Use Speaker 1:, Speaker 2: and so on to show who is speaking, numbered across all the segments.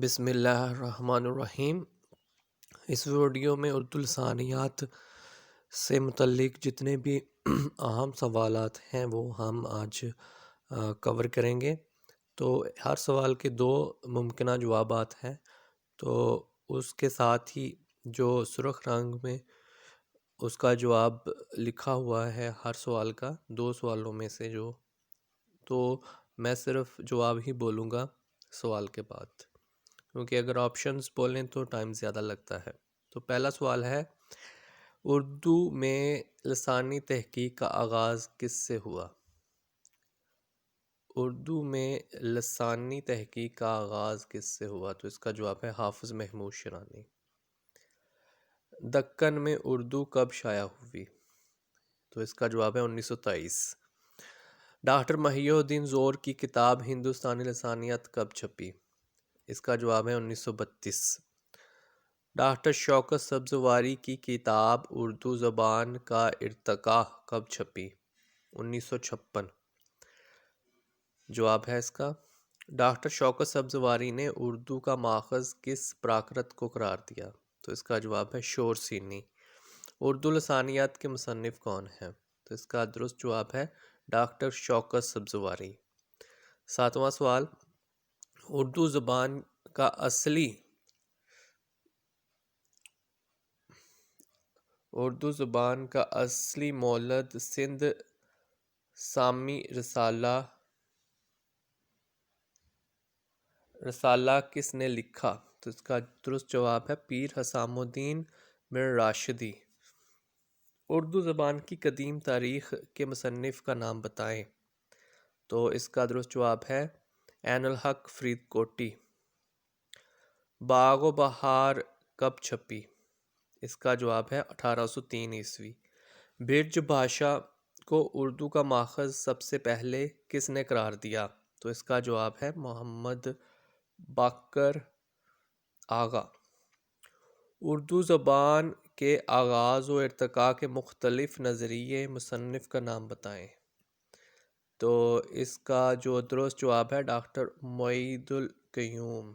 Speaker 1: بسم اللہ الرحمن الرحیم۔ اس ویڈیو میں اردو لسانیات سے متعلق جتنے بھی اہم سوالات ہیں وہ ہم آج کور کریں گے۔ تو ہر سوال کے دو ممکنہ جوابات ہیں، تو اس کے ساتھ ہی جو سرخ رنگ میں اس کا جواب لکھا ہوا ہے ہر سوال کا، دو سوالوں میں سے تو میں صرف جواب ہی بولوں گا سوال کے بعد، کیونکہ اگر آپشنز بولیں تو ٹائم زیادہ لگتا ہے۔ تو پہلا سوال ہے، اردو میں لسانی تحقیق کا آغاز کس سے ہوا؟ اردو میں لسانی تحقیق کا آغاز کس سے ہوا؟ تو اس کا جواب ہے حافظ محمود شیرانی۔ دکن میں اردو کب شائع ہوئی؟ تو اس کا جواب ہے 1923۔ ڈاکٹر محی الدین زور کی کتاب ہندوستانی لسانیات کب چھپی؟ اس کا جواب ہے 1932۔ ڈاکٹر شوکت سبزواری کی کتاب اردو زبان کا ارتقاء کب چھپی؟ 1956۔ جواب ہے اس کا، ڈاکٹر شوکت سبزواری نے اردو کا ماخذ کس پراکرت کو قرار دیا؟ تو اس کا جواب ہے شور سینی۔ اردو لسانیات کے مصنف کون ہیں؟ تو اس کا درست جواب ہے ڈاکٹر شوکت سبزواری۔ ساتواں سوال، اردو زبان کا اصلی مولد سندھ سامی رسالہ کس نے لکھا؟ تو اس کا درست جواب ہے پیر حسام الدین میر راشدی۔ اردو زبان کی قدیم تاریخ کے مصنف کا نام بتائیں۔ تو اس کا درست جواب ہے عین الحق فرید کوٹی۔ باغ و بہار کب چھپی؟ اس کا جواب ہے 1803 عیسوی۔ برج بھاشا کو اردو کا ماخذ سب سے پہلے کس نے قرار دیا؟ تو اس کا جواب ہے محمد باقر آغا۔ اردو زبان کے آغاز و ارتقاء کے مختلف نظریے مصنف کا نام بتائیں۔ تو اس کا جو درست جواب ہے ڈاکٹر معید القیوم۔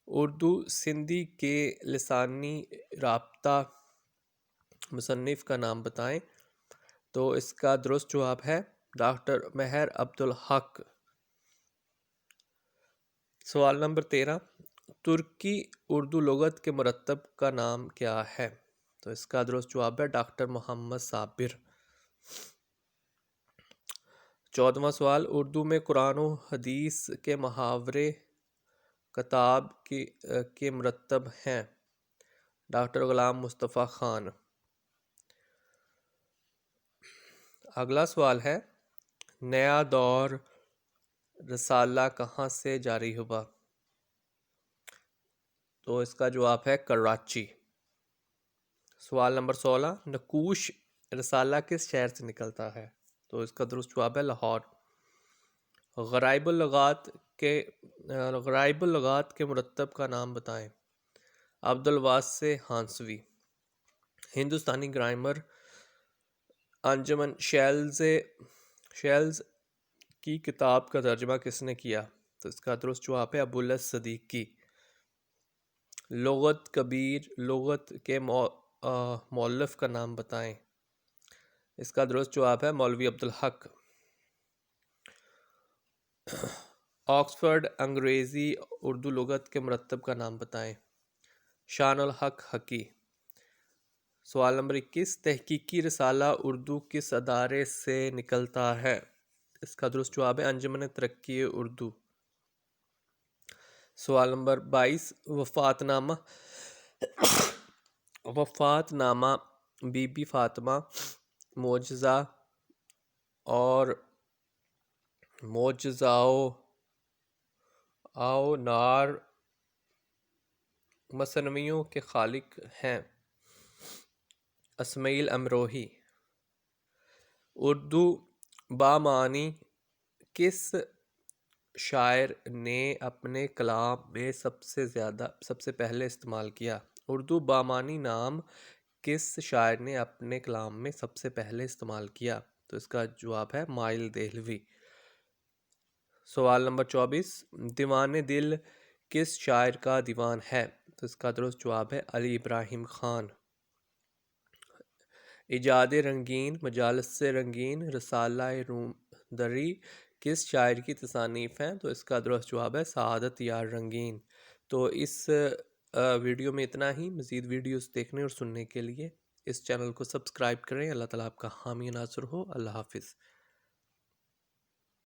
Speaker 1: اردو سندھی کے لسانی رابطہ مصنف کا نام بتائیں۔ تو اس کا درست جواب ہے ڈاکٹر مہر عبدالحق۔ سوال نمبر 13، ترکی اردو لغت کے مرتب کا نام کیا ہے؟ تو اس کا درست جواب ہے ڈاکٹر محمد صابر۔ 14واں سوال، اردو میں قرآن و حدیث کے محاورے کتاب کے مرتب ہیں؟ ڈاکٹر غلام مصطفیٰ خان۔ اگلا سوال ہے، نیا دور رسالہ کہاں سے جاری ہوا؟ تو اس کا جواب ہے کراچی۔ سوال نمبر 16، نقوش رسالہ کس شہر سے نکلتا ہے؟ تو اس کا درست جواب ہے لاہور۔ غرائب اللغات کے مرتب کا نام بتائیں۔ عبدالواسع ہانسوی۔ ہندوستانی گرامر انجمن شیلز کی کتاب کا ترجمہ کس نے کیا؟ تو اس کا درست جواب ہے ابوالحسن صدیقی۔ لغت کبیر لغت کے مؤلف کا نام بتائیں۔ اس کا درست جواب ہے مولوی عبدالحق۔ آکسفورڈ انگریزی اردو لغت کے مرتب کا نام بتائیں۔ شان الحق حقی۔ سوال نمبر 21، تحقیقی رسالہ اردو کس ادارے سے نکلتا ہے؟ اس کا درست جواب ہے انجمن ترقی اردو۔ سوال نمبر 22، وفات نامہ بی بی فاطمہ معجزہ اور نار مثنویوں کے خالق ہیں؟ اسماعیل امروہی۔ اردو بامعنی کس شاعر نے اپنے کلام میں سب سے پہلے استعمال کیا؟ اردو بامعنی نام کس شاعر نے اپنے کلام میں سب سے پہلے استعمال کیا؟ تو اس کا جواب ہے مائل دہلوی۔ سوال نمبر 24، دیوان دل کس شاعر کا دیوان ہے؟ تو اس کا درست جواب ہے علی ابراہیم خان۔ ایجاد رنگین، مجالس رنگین، رسالہ روم دری کس شاعر کی تصانیف ہیں؟ تو اس کا درست جواب ہے سعادت یار رنگین۔ تو اس ویڈیو میں اتنا ہی۔ مزید ویڈیوز دیکھنے اور سننے کے لیے اس چینل کو سبسکرائب کریں۔ اللہ تعالیٰ آپ کا حامی ناصر ہو۔ اللہ حافظ۔